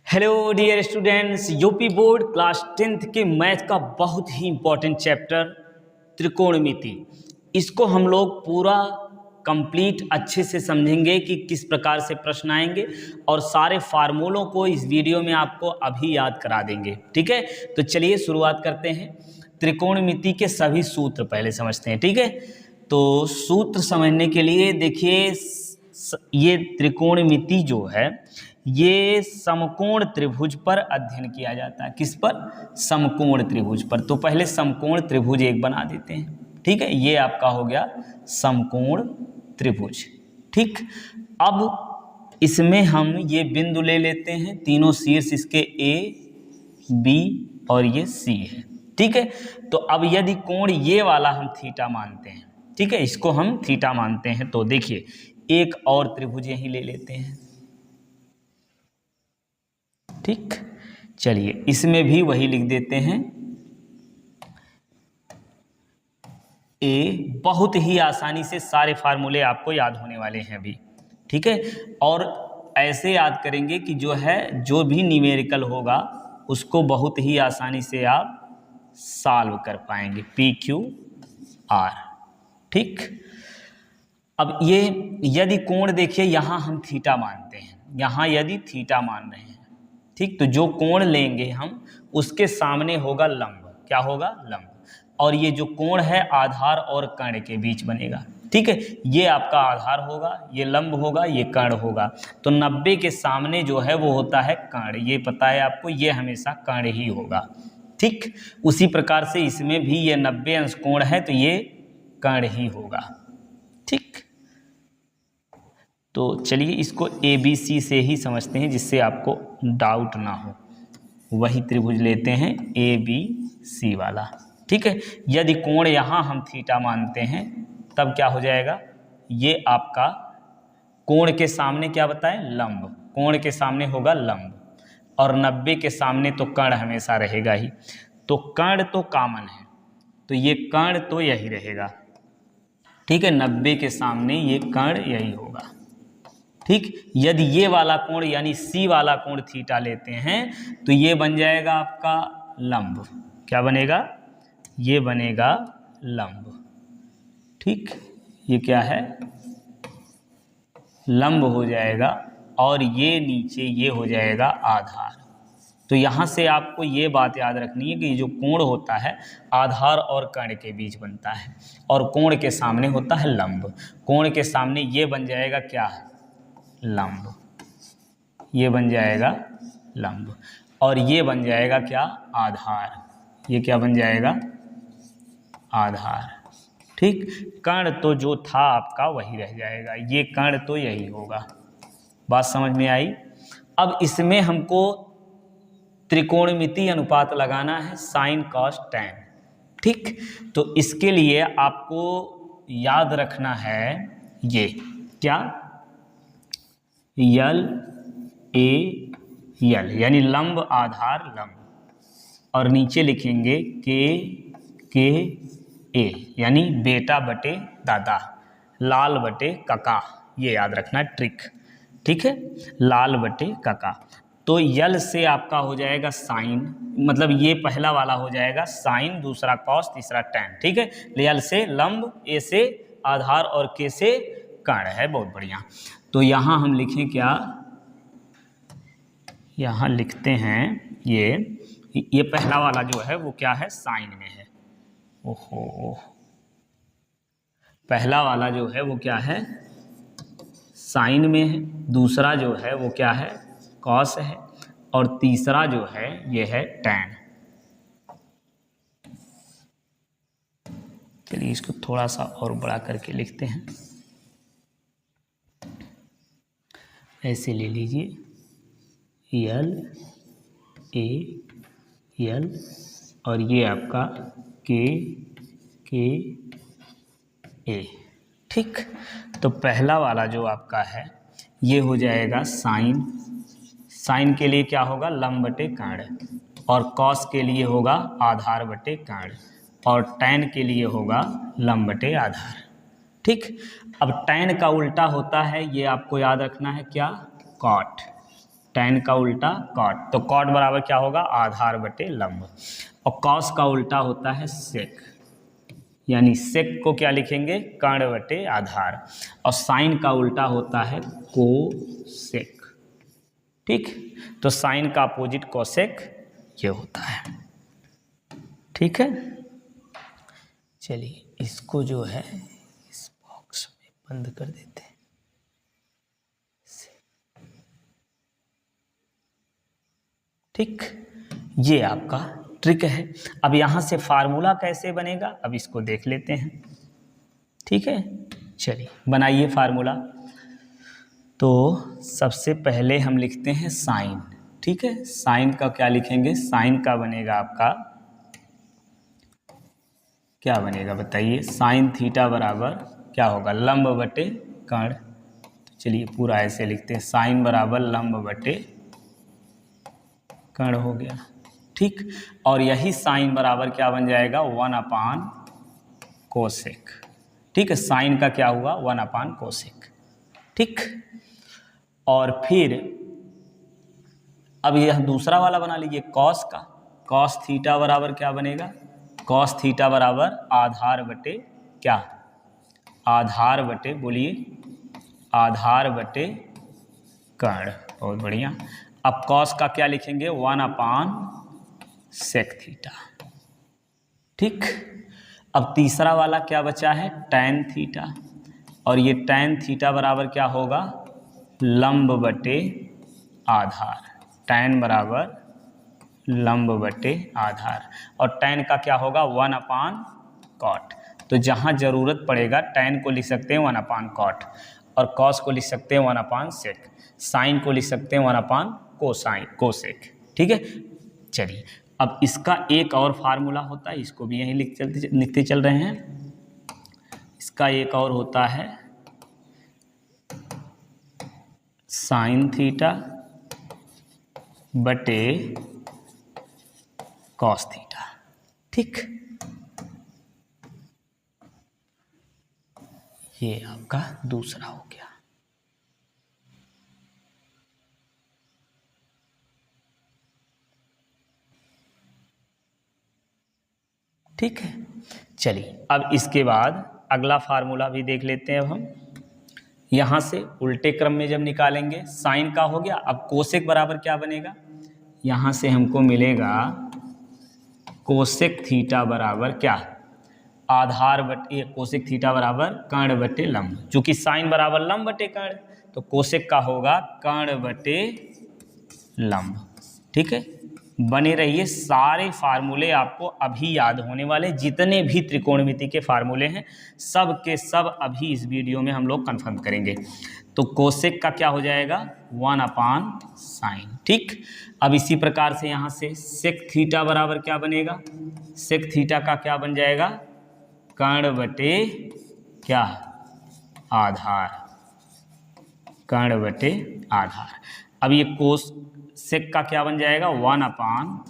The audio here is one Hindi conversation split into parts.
Hello dear students, UP board class 10th के मैथ का बहुत ही इम्पोर्टेंट चैप्टर त्रिकोणमिति, इसको हम लोग पूरा कंप्लीट अच्छे से समझेंगे कि किस प्रकार से प्रश्न आएंगे और सारे फार्मूलों को इस वीडियो में आपको अभी याद करा देंगे। ठीक है, तो चलिए शुरुआत करते हैं। त्रिकोणमिति के सभी सूत्र पहले समझते हैं। ठीक है, तो सूत्र समझने के लिए देखिए, ये त्रिकोणमिति जो है ये समकोण त्रिभुज पर अध्ययन किया जाता है। किस पर? समकोण त्रिभुज पर। तो पहले समकोण त्रिभुज एक बना देते हैं। ठीक है, ये आपका हो गया समकोण त्रिभुज। ठीक, अब इसमें हम ये बिंदु ले लेते हैं, तीनों शीर्ष इसके A, B और ये C है। ठीक है, तो अब यदि कोण ये वाला हम थीटा मानते हैं, ठीक है, इसको हम थीटा मानते हैं, तो देखिए एक और त्रिभुज यहीं ले लेते हैं। ठीक, चलिए इसमें भी वही लिख देते हैं A। बहुत ही आसानी से सारे फार्मूले आपको याद होने वाले हैं अभी। ठीक है, और ऐसे याद करेंगे कि जो भी न्यूमेरिकल होगा उसको बहुत ही आसानी से आप सॉल्व कर पाएंगे, PQR। ठीक, अब ये यदि कोण देखिए, यहाँ हम थीटा मानते हैं, यहाँ यदि थीटा मान रहे हैं, ठीक, तो जो कोण लेंगे हम उसके सामने होगा लंब। क्या होगा? लंब। और ये जो कोण है आधार और कर्ण के बीच बनेगा। ठीक है, ये आपका आधार होगा, ये लंब होगा, ये कर्ण होगा। तो 90 के सामने जो है वो होता है कर्ण, ये पता है आपको, ये हमेशा कर्ण ही होगा। ठीक, उसी प्रकार से इसमें भी ये 90 अंश कोण है तो ये कर्ण ही होगा। ठीक, तो चलिए इसको ABC से ही समझते हैं जिससे आपको डाउट ना हो। वही त्रिभुज लेते हैं ABC वाला। ठीक है, यदि कोण यहाँ हम थीटा मानते हैं तब क्या हो जाएगा, ये आपका कोण के सामने क्या बताएं? लंब। कोण के सामने होगा लंब और 90 के सामने तो कर्ण हमेशा रहेगा ही। तो कर्ण तो कॉमन है, तो ये कर्ण तो यही रहेगा। ठीक है, 90 के सामने ये कर्ण यही होगा। ठीक, यदि ये वाला कोण यानी C वाला कोण थीटा लेते हैं तो ये बन जाएगा आपका लंब। क्या बनेगा? ये बनेगा लंब। ठीक, ये क्या है? लंब हो जाएगा और ये नीचे ये हो जाएगा आधार। तो यहाँ से आपको ये बात याद रखनी है कि जो कोण होता है आधार और कर्ण के बीच बनता है और कोण के सामने होता है लंब। कोण के सामने ये बन जाएगा क्या? लंब। ये बन जाएगा लंब और ये बन जाएगा क्या? आधार। ये क्या बन जाएगा? आधार। ठीक, कर्ण तो जो था आपका वही रह जाएगा, ये कर्ण तो यही होगा। बात समझ में आई? अब इसमें हमको त्रिकोणमिति अनुपात लगाना है, साइन कॉस टैन। ठीक, तो इसके लिए आपको याद रखना है ये क्या? यल ए यल, यानी लंब आधार लंब, और नीचे लिखेंगे के ए, यानी बेटा बटे दादा, लाल बटे काका। ये याद रखना ट्रिक। ठीक है, लाल बटे काका। तो यल से आपका हो जाएगा साइन, मतलब ये पहला वाला हो जाएगा साइन, दूसरा कॉस, तीसरा टैन। ठीक है, यल से लंब, ए से आधार और के से कर्ण है। बहुत बढ़िया। तो यहाँ हम लिखें क्या? यहाँ लिखते हैं ये पहला वाला जो है वो क्या है? साइन में है। ओहो, पहला वाला जो है वो क्या है? साइन में है। दूसरा जो है वो क्या है? कॉस है। और तीसरा जो है ये है टैन। चलिए इसको थोड़ा सा और बड़ा करके लिखते हैं। ऐसे ले लीजिए, यल ए यल और ये आपका के ए। ठीक, तो पहला वाला जो आपका है ये हो जाएगा साइन। साइन के लिए क्या होगा? लंब बटे कर्ण, और कॉस के लिए होगा आधार बटे कर्ण, और टैन के लिए होगा लंब बटे आधार। ठीक, अब टैन का उल्टा होता है, ये आपको याद रखना है क्या? कॉट। tan का उल्टा cot, तो cot बराबर क्या होगा, आधार बटे लंब। और cos का उल्टा होता है sec, यानी sec को क्या लिखेंगे, कर्ण बटे आधार। और sin का उल्टा होता है cosec, ठीक। तो sin का अपोजिट cosec ये होता है, ठीक है। चलिए इसको जो है इस बॉक्स में बंद कर देते हैं। ठीक, ये आपका ट्रिक है। अब यहाँ से फार्मूला कैसे बनेगा, अब इसको देख लेते हैं, ठीक है। चलिए बनाइए फार्मूला। तो सबसे पहले हम लिखते हैं साइन, ठीक है। साइन का क्या लिखेंगे, साइन का बनेगा आपका, क्या बनेगा बताइए, साइन थीटा बराबर क्या होगा, लंब बटे कर्ण। तो चलिए पूरा ऐसे लिखते हैं, साइन बराबर लंब बटे कर्ण हो गया, ठीक। और यही साइन बराबर क्या बन जाएगा, 1/, कोसेक, ठीक है। साइन का क्या हुआ, 1/, कोसेक, ठीक। और फिर अब यह दूसरा वाला बना लीजिए कॉस का, कॉस थीटा बराबर क्या बनेगा, कॉस थीटा बराबर आधार बटे क्या, आधार बटे, बोलिए आधार बटे कर्ण, बहुत बढ़िया। अब कॉस का क्या लिखेंगे, 1/, सेक थीटा, ठीक। अब तीसरा वाला क्या बचा है, टैन थीटा, और ये टैन थीटा बराबर क्या होगा, लंब बटे आधार, टैन बराबर लंब बटे आधार। और टैन का क्या होगा, 1/, कॉट। तो जहाँ जरूरत पड़ेगा टैन को लिख सकते हैं 1/, कॉट, और कॉस को लिख सकते हैं 1/, सेक, साइन को लिख सकते हैं 1/, कोसाइन, कोसेक, ठीक है। चलिए अब इसका एक और फार्मूला होता है, इसको भी यहीं लिखते चल रहे हैं। इसका एक और होता है साइन थीटा बटे कॉस थीटा, ठीक। ये आपका दूसरा हो गया, ठीक है। चलिए अब इसके बाद अगला फार्मूला भी देख लेते हैं। अब हम यहाँ से उल्टे क्रम में जब निकालेंगे, साइन का हो गया, अब कोसेक बराबर क्या बनेगा, यहाँ से हमको मिलेगा कोसेक थीटा बराबर क्या, आधार बटे, कोसेक थीटा बराबर कर्ण बटे लंब, चूंकि साइन बराबर लंब बटे कर्ण, तो कोसेक का होगा कर्ण बटे लंब, ठीक है। बने रहिए, सारे फार्मूले आपको अभी याद होने वाले, जितने भी त्रिकोणमिति के फार्मूले हैं सब के सब अभी इस वीडियो में हम लोग कंफर्म करेंगे। तो कोसेक का क्या हो जाएगा, 1/, साइन, ठीक। अब इसी प्रकार से यहाँ से सेक थीटा बराबर क्या बनेगा, सेक थीटा का क्या बन जाएगा, कर्ण बटे क्या, आधार, कर्ण बटे आधार। अब ये कोस सेक का क्या बन जाएगा, 1/,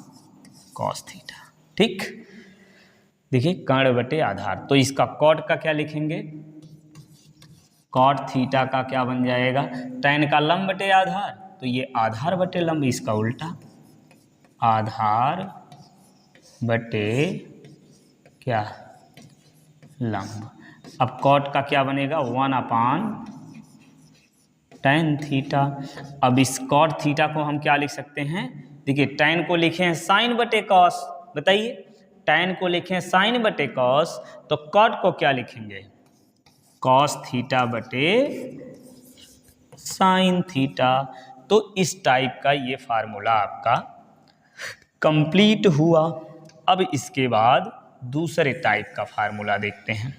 कॉस थीटा, ठीक। देखिए कर्ण बटे आधार, तो इसका कॉट का क्या लिखेंगे, कॉट थीटा का क्या बन जाएगा, टैन का लंब बटे आधार, तो ये आधार बटे लंब, इसका उल्टा आधार बटे क्या, लंब। अब कॉट का क्या बनेगा, 1/, टैन थीटा। अब इस कॉट थीटा को हम क्या लिख सकते हैं, देखिए टैन को लिखे हैं साइन बटे कॉस, बताइए टैन को लिखे साइन बटे कॉस, तो कॉट को क्या लिखेंगे, कॉस थीटा बटे साइन थीटा। तो इस टाइप का ये फार्मूला आपका कंप्लीट हुआ। अब इसके बाद दूसरे टाइप का फार्मूला देखते हैं।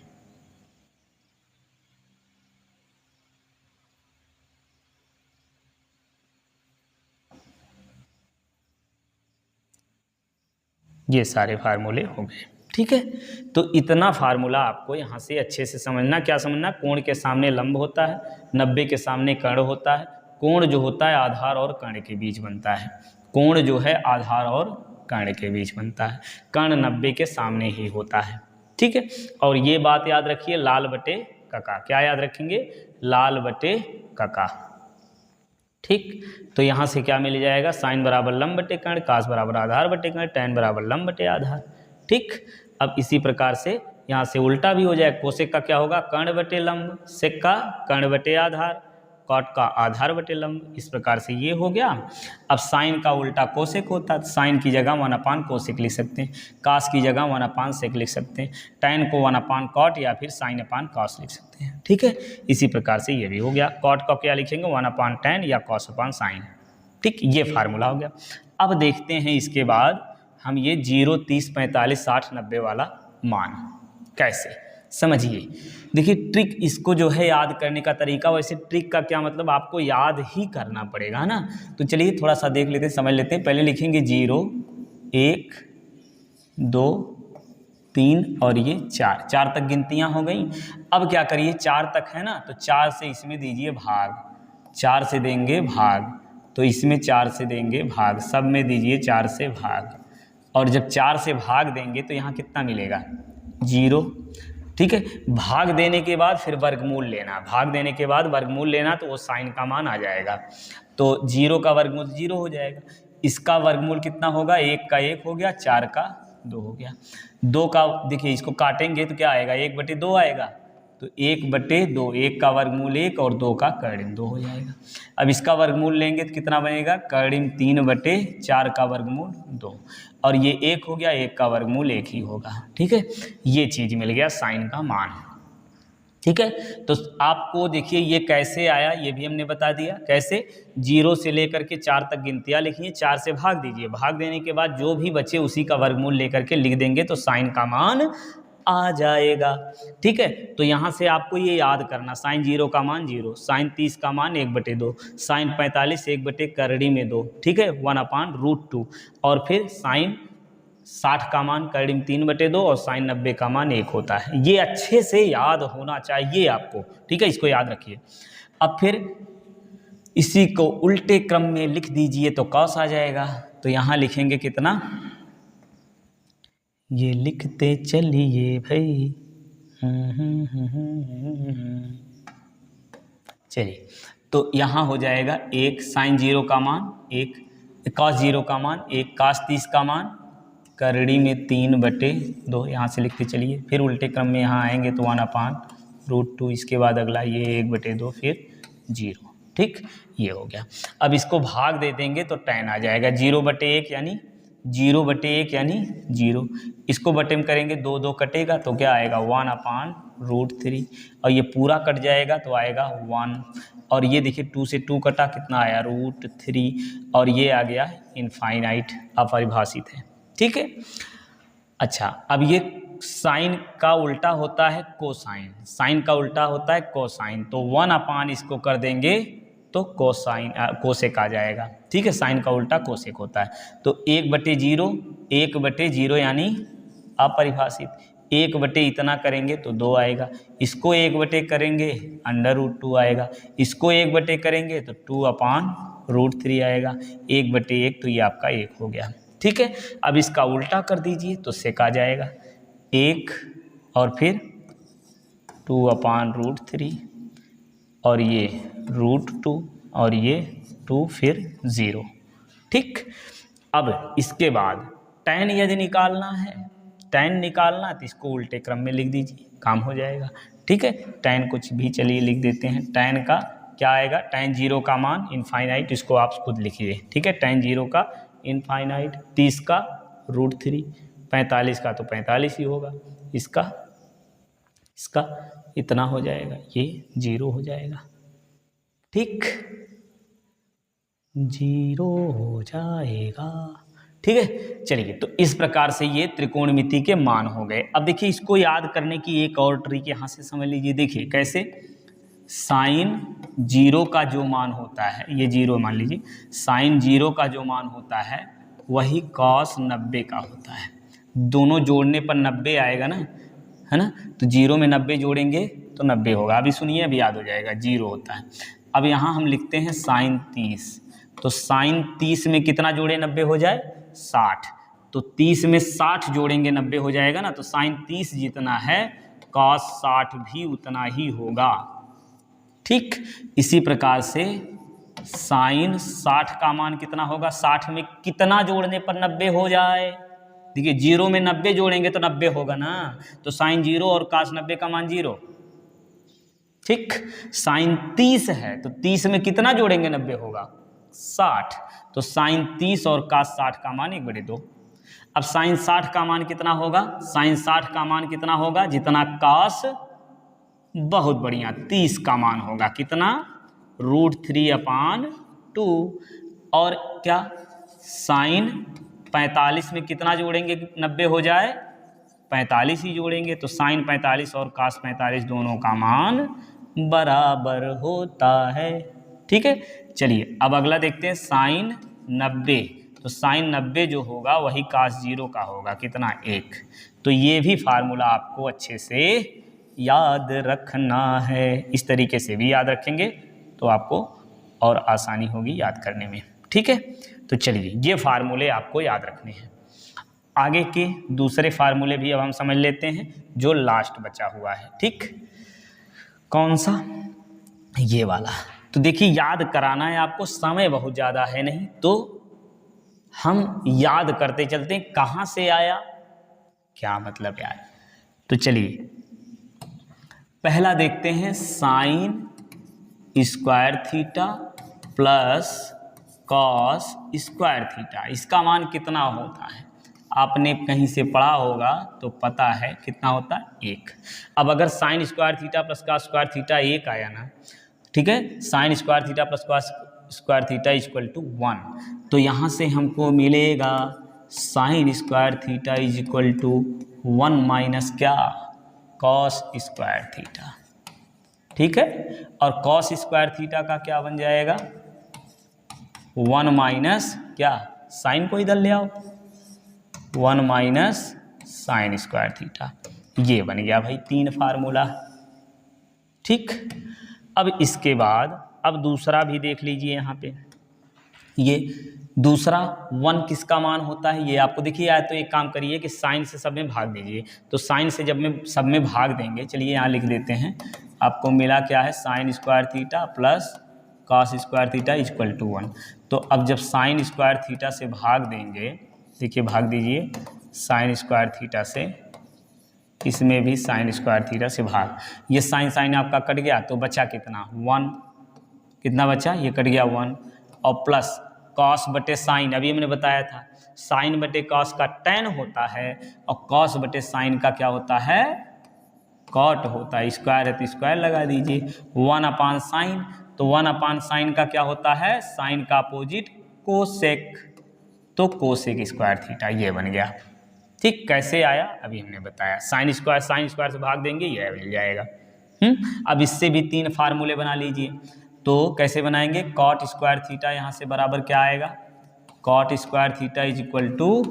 ये सारे फार्मूले हो गए, ठीक है। तो इतना फार्मूला आपको यहाँ से अच्छे से समझना, क्या समझना, कोण के सामने लंब होता है, 90 के सामने कर्ण होता है, कोण जो होता है आधार और कर्ण के बीच बनता है, कोण जो है आधार और कर्ण के बीच बनता है, कर्ण 90 के सामने ही होता है, ठीक है। और ये बात याद रखिए, लाल बटे कका, क्या याद रखेंगे, लाल बटे कका, ठीक, तो यहाँ से क्या मिल जाएगा, साइन बराबर लंब बटे कर्ण, कास बराबर आधार बटे कर्ण, tan बराबर लंब बटे आधार। ठीक, अब इसी प्रकार से यहाँ से उल्टा भी हो जाएगा, कोसेक का क्या होगा, कर्ण बटे लंब, सेक का कर्ण बटे आधार, कॉट का आधार बटे लंब। इस प्रकार से ये हो गया। अब साइन का उल्टा कोसेक होता है, साइन की जगह 1/, कोसेक लिख सकते हैं, कास की जगह 1/, सेक लिख सकते हैं, tan को 1/, कॉट या फिर sin/, कॉस लिख सकते हैं। ठीक है, इसी प्रकार से ये भी हो गया। कॉट का क्या लिखेंगे, 1/tan या cos/sin। ठीक, ये फार्मूला हो गया। अब देखते हैं इसके बाद हम ये 0, 30, 45, 60, 90 वाला मान कैसे समझिए। देखिए ट्रिक, इसको जो है याद करने का तरीका, वैसे ट्रिक का क्या मतलब, आपको याद ही करना पड़ेगा, है ना। तो चलिए थोड़ा सा देख लेते हैं, समझ लेते हैं। पहले लिखेंगे 0, 1, 2, 3 और ये 4, 4 तक गिनतियां हो गई। अब क्या करिए, 4 तक है ना, तो 4 से इसमें दीजिए भाग, 4 से देंगे भाग, तो इसमें 4 से देंगे भाग, सब में दीजिए 4 से भाग। और जब 4 से भाग देंगे तो यहाँ कितना मिलेगा, 0। ठीक है, भाग देने के बाद फिर वर्गमूल लेना, भाग देने के बाद वर्गमूल लेना, तो वो साइन का मान आ जाएगा। तो 0 का वर्गमूल 0 हो जाएगा, इसका वर्गमूल कितना होगा, 1 का 1 हो गया, 4 का 2 हो गया। 2 का देखिए, इसको काटेंगे तो क्या आएगा, 1/2 आएगा, तो 1/2, 1 का वर्गमूल 1 और 2 का कर्डिम 2 हो जाएगा। अब इसका वर्गमूल लेंगे तो कितना बनेगा, कर्डिम 3/4 का वर्गमूल 2, और ये 1 हो गया, 1 का वर्गमूल 1 ही होगा। ठीक है, ये चीज़ मिल गया साइन का मान। ठीक है, तो आपको देखिए ये कैसे आया, ये भी हमने बता दिया कैसे। 0 से लेकर के 4 तक गिनतियाँ लिखिए, 4 से भाग दीजिए, भाग देने के बाद जो भी बचे उसी का वर्गमूल लेकर के लिख देंगे तो साइन का मान आ जाएगा। ठीक है, तो यहाँ से आपको ये याद करना, साइन 0 का मान 0, साइन 30 का मान 1/2, साइन 45 1/2। ठीक है, 1/√2, और फिर साइन 60 का मान कर्डिम 3/2 और साइन 90 का मान 1 होता है। ये अच्छे से याद होना चाहिए आपको। ठीक है, इसको याद रखिए। अब फिर इसी को उल्टे क्रम में लिख दीजिए तो कॉस आ जाएगा। तो यहाँ लिखेंगे कितना, ये लिखते चलिए भाई, चलिए, तो यहाँ हो जाएगा 1 साइन 0 का मान 1, कॉस 0 का मान 1, कास 30 का मान करड़ी में 3/2, यहाँ से लिखते चलिए। फिर उल्टे क्रम में यहाँ आएंगे तो 1/√2, इसके बाद अगला ये 1/2 फिर 0। ठीक, ये हो गया। अब इसको भाग दे देंगे तो tan आ जाएगा, 0/1 यानी 0/1 यानी 0। इसको बटे में करेंगे, 2 2 कटेगा तो क्या आएगा, 1/√3, और ये पूरा कट जाएगा तो आएगा 1, और ये देखिए 2 से 2 कटा, कितना आया, √3, और ये आ गया इनफाइनाइट, अपरिभाषित है। ठीक है, अच्छा, अब ये साइन का उल्टा होता है कोसाइन, साइन का उल्टा होता है कोसाइन, तो 1/, इसको कर देंगे तो कोसाइन कोसेक आ जाएगा। ठीक है, साइन का उल्टा कोसेक होता है। तो 1/0, 1/0 यानी अपरिभाषित, 1/, इतना करेंगे तो 2 आएगा, इसको 1/, करेंगे √2 आएगा, इसको 1/, करेंगे तो 2/√3 आएगा, 1/1 तो ये आपका 1 हो गया। ठीक है, अब इसका उल्टा कर दीजिए तो सेक आ जाएगा, 1 और फिर 2/√3, और ये √2 और ये 2 फिर 0। ठीक, अब इसके बाद tan यदि निकालना है, tan निकालना तो इसको उल्टे क्रम में लिख दीजिए, काम हो जाएगा। ठीक है, tan कुछ भी चलिए लिख देते हैं, tan का क्या आएगा, tan 0 का मान इनफाइनाइट, इसको आप खुद लिखिए। ठीक है, tan 0 का इनफाइनाइट, 30 का √3, 45 का तो 45 ही होगा, इसका इतना हो जाएगा, ये 0 हो जाएगा। ठीक, 0 हो जाएगा। ठीक है, चलिए, तो इस प्रकार से ये त्रिकोणमिति के मान हो गए। अब देखिए इसको याद करने की एक और ट्रिक यहाँ से समझ लीजिए। देखिए कैसे, साइन 0 का जो मान होता है, ये 0 मान लीजिए, साइन 0 का जो मान होता है वही कॉस 90 का होता है। दोनों जोड़ने पर 90 आएगा ना, है ना, तो 0 में 90 जोड़ेंगे तो 90 होगा। अभी सुनिए, अभी याद हो जाएगा, 0 होता है। अब यहाँ हम लिखते हैं साइन 30, तो साइन 30 में कितना जोड़े 90 हो जाए, 60, तो 30 में 60 जोड़ेंगे 90 हो जाएगा ना, तो साइन 30 जितना है कॉस 60 भी उतना ही होगा। ठीक, इसी प्रकार से साइन 60 का मान कितना होगा, 60 में कितना जोड़ने पर 90 हो जाए। देखिए 0 में 90 जोड़ेंगे तो 90 होगा ना, तो साइन 0 और कास 90 का मान 0। ठीक, साइन 30 है तो 30 में कितना जोड़ेंगे 90 होगा 60, तो साइन 30 और कास 60 का मान 1/2। अब साइन 60 का मान कितना होगा, साइन 60 का मान कितना होगा, जितना कास, बहुत बढ़िया, 30 का मान होगा कितना, √3/2। और क्या, साइन 45 में कितना जोड़ेंगे 90 हो जाए, 45 ही जोड़ेंगे, तो साइन 45 और कास 45 दोनों का मान बराबर होता है। ठीक है, चलिए अब अगला देखते हैं, साइन 90, तो साइन 90 जो होगा वही कास 0 का होगा कितना, 1। तो ये भी फार्मूला आपको अच्छे से याद रखना है, इस तरीके से भी याद रखेंगे तो आपको और आसानी होगी याद करने में। ठीक है, तो चलिए ये फार्मूले आपको याद रखने हैं। आगे के दूसरे फार्मूले भी अब हम समझ लेते हैं, जो लास्ट बचा हुआ है। ठीक, कौन सा, ये वाला। तो देखिए याद कराना है आपको, समय बहुत ज़्यादा है नहीं, तो हम याद करते चलते हैं कहाँ से आया, क्या मतलब आया। तो चलिए पहला देखते हैं, sign square theta plus cos square theta, इसका मान कितना होता है, आपने कहीं से पढ़ा होगा तो पता है कितना होता है, 1। अब अगर sine square theta plus cos square theta 1 आया ना, ठीक है, sine square theta plus cos square theta equal to 1, तो यहाँ से हमको मिलेगा sine square theta is equal to 1 minus क्या, कॉस स्क्वायर थीटा। ठीक है, और कॉस स्क्वायर थीटा का क्या बन जाएगा, 1 माइनस क्या, साइन को इधर ले आओ, 1 माइनस साइन स्क्वायर थीटा, ये बन गया भाई 3 फार्मूला। ठीक, अब इसके बाद अब दूसरा भी देख लीजिए यहाँ पे, ये दूसरा 1 किसका मान होता है, ये आपको दिखिए आया, तो एक काम करिए कि साइन से सब में भाग दीजिए, तो साइन से जब में सब में भाग देंगे, चलिए यहाँ लिख देते हैं, आपको मिला क्या है, sine square theta plus cos square theta equal to 1। तो अब जब साइन स्क्वायर थीटा से भाग देंगे, देखिए भाग दीजिए साइन स्क्वायर थीटा से, इसमें भी साइन स्क्वायर थीटा से भाग, ये साइन साइन आपका कट गया तो बचा कितना, 1, कितना बचा, ये कट गया 1, और प्लस कॉस बटे साइन, अभी हमने बताया था साइन बटे कॉस का tan होता है, और कॉस बटे साइन का क्या होता है, कॉट होता है, स्क्वायर है तो स्क्वायर लगा दीजिए, 1/साइन, तो 1/साइन का क्या होता है, साइन का अपोजिट कोसेक, तो कोसेक स्क्वायर थीटा, ये बन गया। ठीक, कैसे आया अभी हमने बताया, साइन स्क्वायर से भाग देंगे ये मिल जाएगा। अब इससे भी 3 फार्मूले बना लीजिए, तो कैसे बनाएंगे, कॉट स्क्वायर थीटा यहाँ से बराबर क्या आएगा, cot square theta is equal to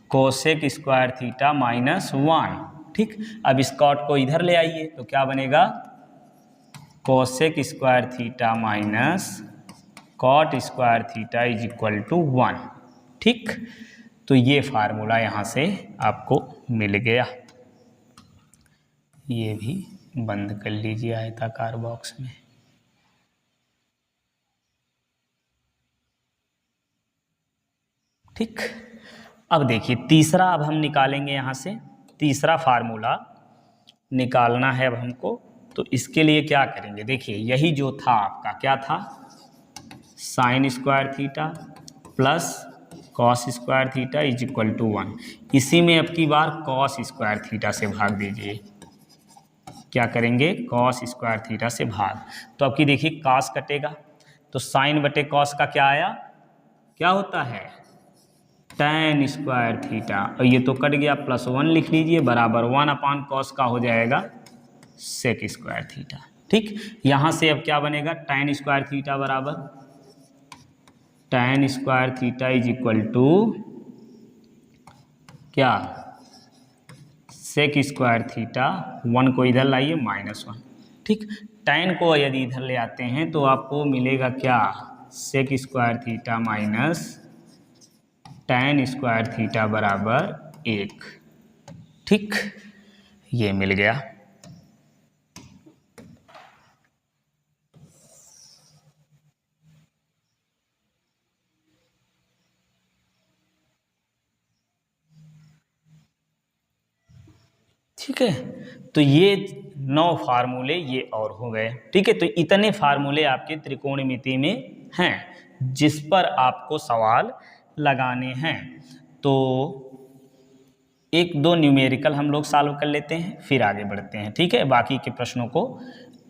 cosec square theta minus 1। ठीक, अब इस कॉट को इधर ले आइए तो क्या बनेगा, cosec square theta minus cot square theta is equal to 1। ठीक, तो ये फार्मूला यहाँ से आपको मिल गया, ये भी बंद कर लीजिए आयताकार बॉक्स में। ठीक, अब देखिए तीसरा, अब हम निकालेंगे यहाँ से तीसरा फार्मूला निकालना है अब हमको, तो इसके लिए क्या करेंगे, देखिए यही जो था आपका क्या था, sine square theta plus cos square theta is equal to 1, इसी में अब की बार कॉस स्क्वायर थीटा से भाग दीजिए, क्या करेंगे, कॉस स्क्वायर थीटा से भाग, तो अब की देखिए कॉस कटेगा, तो साइन बटे कॉस का क्या आया, क्या होता है, tan स्क्वायर थीटा, और ये तो कट गया, +1 लिख लीजिए, बराबर 1/कॉस का हो जाएगा सेक स्क्वायर थीटा। ठीक, यहाँ से अब क्या बनेगा, tan स्क्वायर थीटा बराबर tan square theta is equal to क्या, सेक स्क्वायर थीटा, 1 को इधर लाइए -1। ठीक, tan को यदि इधर ले आते हैं तो आपको मिलेगा क्या, sec square theta minus tan square theta बराबर 1। ठीक, ये मिल गया। ठीक है, तो ये 9 फार्मूले ये और हो गए। ठीक है, तो इतने फार्मूले आपके त्रिकोणमिति में हैं जिस पर आपको सवाल लगाने हैं। तो एक दो न्यूमेरिकल हम लोग सॉल्व कर लेते हैं, फिर आगे बढ़ते हैं। ठीक है, बाकी के प्रश्नों को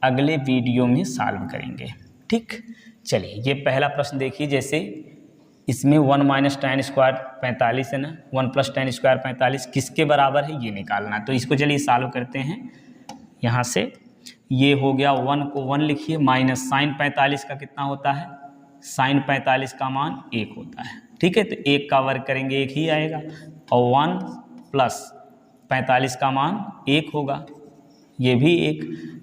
अगले वीडियो में सॉल्व करेंगे। ठीक, चलिए ये पहला प्रश्न देखिए। जैसे इसमें 1 माइनस tan स्क्वायर 45 है ना, 1 प्लस tan स्क्वायर 45 किसके बराबर है ये निकालना है। तो इसको चलिए सॉल्व करते हैं। यहाँ से ये हो गया 1 को 1 लिखिए, माइनस साइन 45 का कितना होता है, साइन 45 का मान 1 होता है। ठीक है, तो 1 का वर्ग करेंगे 1 ही आएगा, और 1 प्लस 45 का मान 1 होगा, ये भी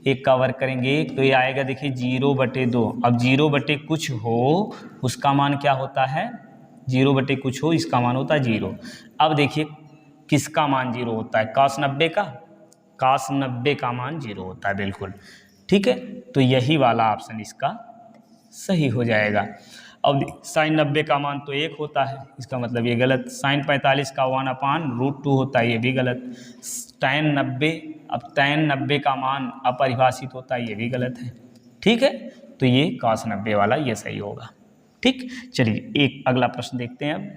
1 का वर्ग करेंगे 1, तो ये आएगा देखिए 0/2। अब 0 कुछ हो उसका मान क्या होता है, 0 कुछ हो इसका मान होता है 0। अब देखिए किसका मान 0 होता है, cos 90 का, cos 90 का मान 0 होता है बिल्कुल। ठीक है, तो यही वाला ऑप्शन इसका सही हो जाएगा। अब साइन 90 का मान तो 1 होता है, इसका मतलब ये गलत। साइन 45 का 1/√2 होता है, ये भी गलत। tan 90, अब tan 90 का मान अपरिभाषित होता है, ये भी गलत है। ठीक है, तो ये cos 90 वाला ये सही होगा। ठीक, चलिए एक अगला प्रश्न देखते हैं अब।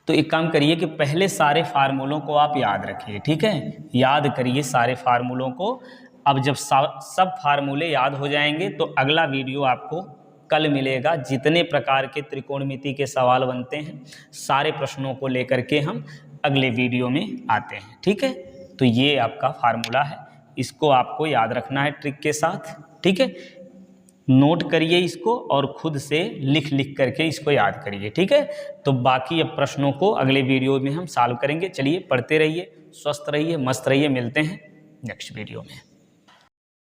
तो एक काम करिए कि पहले सारे फार्मूलों को आप याद रखिए। ठीक है, याद करिए सारे फार्मूलों को। अब जब सब फार्मूले याद हो जाएंगे तो अगला वीडियो आपको कल मिलेगा। जितने प्रकार के त्रिकोणमिति के सवाल बनते हैं सारे प्रश्नों को लेकर के हम अगले वीडियो में आते हैं। ठीक है, तो ये आपका फार्मूला है, इसको आपको याद रखना है ट्रिक के साथ। ठीक है, नोट करिए इसको और खुद से लिख करके इसको याद करिए। ठीक है, तो बाकी अब प्रश्नों को अगले वीडियो में हम सॉल्व करेंगे। चलिए पढ़ते रहिए, स्वस्थ रहिए, मस्त रहिए, मिलते हैं नेक्स्ट वीडियो में।